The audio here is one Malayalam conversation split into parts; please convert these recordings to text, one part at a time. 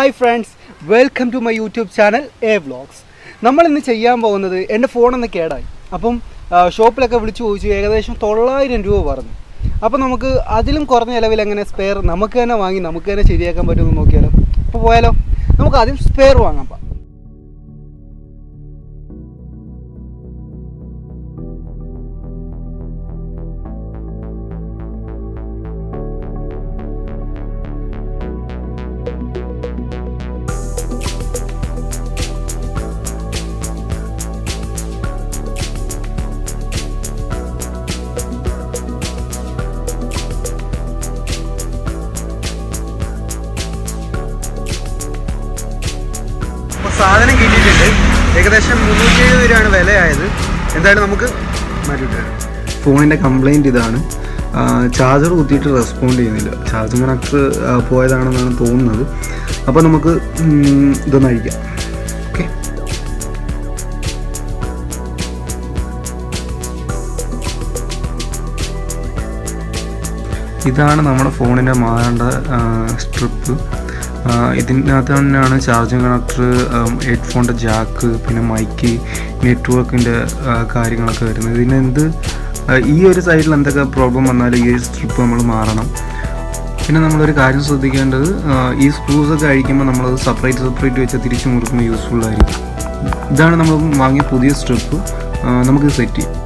Hi friends, welcome to my YouTube channel A vlogs. നമ്മളിന്ന് ചെയ്യാൻ പോകുന്നത് എൻ്റെ ഫോണൊന്ന് കേടായി. അപ്പം ഷോപ്പിലൊക്കെ വിളിച്ചു ചോദിച്ചു, ഏകദേശം 900 രൂപ പറഞ്ഞു. അപ്പോൾ നമുക്ക് അതിലും കുറഞ്ഞ ചിലവിൽ എങ്ങനെ സ്പെയർ നമുക്ക് തന്നെ വാങ്ങി നമുക്ക് തന്നെ ശരിയാക്കാൻ പറ്റുമെന്ന് നോക്കിയാലോ. അപ്പോൾ പോയാലോ, നമുക്ക് ആദ്യം സ്പെയർ വാങ്ങാം. സാധനം കിട്ടിയിട്ടുണ്ട്. ഏകദേശം 370 രൂപയാണ് വിലയായത്. എന്തായാലും നമുക്ക് മാറ്റിയിട്ടാണ്. ഫോണിൻ്റെ കംപ്ലൈൻറ്റ് ഇതാണ്, ചാർജർ കുത്തിയിട്ട് റെസ്പോണ്ട് ചെയ്യുന്നില്ല. ചാർജിങ് കണക്ടർ പോയതാണെന്നാണ് തോന്നുന്നത്. അപ്പോൾ നമുക്ക് ഇതൊന്ന് അഴിക്കാം. ഓക്കെ, ഇതാണ് നമ്മുടെ ഫോണിൻ്റെ മാറേണ്ട സ്ട്രിപ്പ്. ഇതിനകത്ത് തന്നെയാണ് ചാർജിങ് കണക്ടർ, ഹെഡ്ഫോണിൻ്റെ ജാക്ക്, പിന്നെ മൈക്ക്, നെറ്റ്വർക്കിൻ്റെ കാര്യങ്ങളൊക്കെ വരുന്നത്. ഇതിനെന്ത് ഈ ഒരു സൈഡിൽ എന്തൊക്കെ പ്രോബ്ലം വന്നാലും ഈ ഒരു സ്ട്രിപ്പ് നമ്മൾ മാറണം. പിന്നെ നമ്മളൊരു കാര്യം ശ്രദ്ധിക്കേണ്ടത്, ഈ സ്ക്രൂസൊക്കെ അഴിക്കുമ്പോൾ നമ്മളത് സെപ്പറേറ്റ് വെച്ച് തിരിച്ച് മുറുക്കുമ്പോൾ യൂസ്ഫുൾ ആയിരിക്കും. ഇതാണ് നമ്മൾ വാങ്ങിയ പുതിയ സ്ട്രിപ്പ്. നമുക്ക് സെറ്റ് ചെയ്യാം.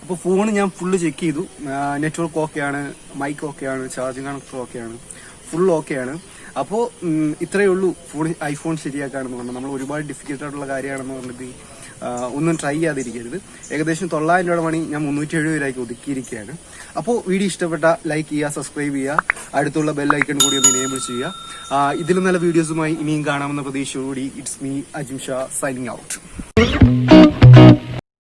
അപ്പോൾ ഫോൺ ഞാൻ ഫുള്ള് ചെക്ക് ചെയ്തു. നെറ്റ്വർക്ക് ഓക്കെയാണ്, മൈക്ക് ഓക്കെയാണ്, ചാർജിങ് കണക്ടർ ഓക്കെയാണ്, ഫുൾ ഓക്കെയാണ്. അപ്പോൾ ഇത്രയേ ഉള്ളൂ ഐഫോൺ ശരിയാക്കാണെന്ന് പറഞ്ഞാൽ. നമ്മൾ ഒരുപാട് ഡിഫിക്കൽട്ട് ആയിട്ടുള്ള കാര്യമാണെന്ന് പറഞ്ഞിട്ട് ഒന്നും ട്രൈ ചെയ്യാതിരിക്കരുത്. ഏകദേശം 900 രൂപയുടെ മണി ഞാൻ 370 രൂപയ്ക്ക് ഒതുക്കിയിരിക്കുകയാണ്. അപ്പോൾ വീഡിയോ ഇഷ്ടപ്പെട്ട ലൈക്ക് ചെയ്യുക, സബ്സ്ക്രൈബ് ചെയ്യുക, അടുത്തുള്ള ബെൽ ഐക്കൺ കൂടി ഒന്ന് എനേബിൾ ചെയ്യുക. ഇതിലും നല്ല വീഡിയോസുമായി ഇനിയും കാണാമെന്ന പ്രതീക്ഷയോടുകൂടി it's me Ajim Shah signing out.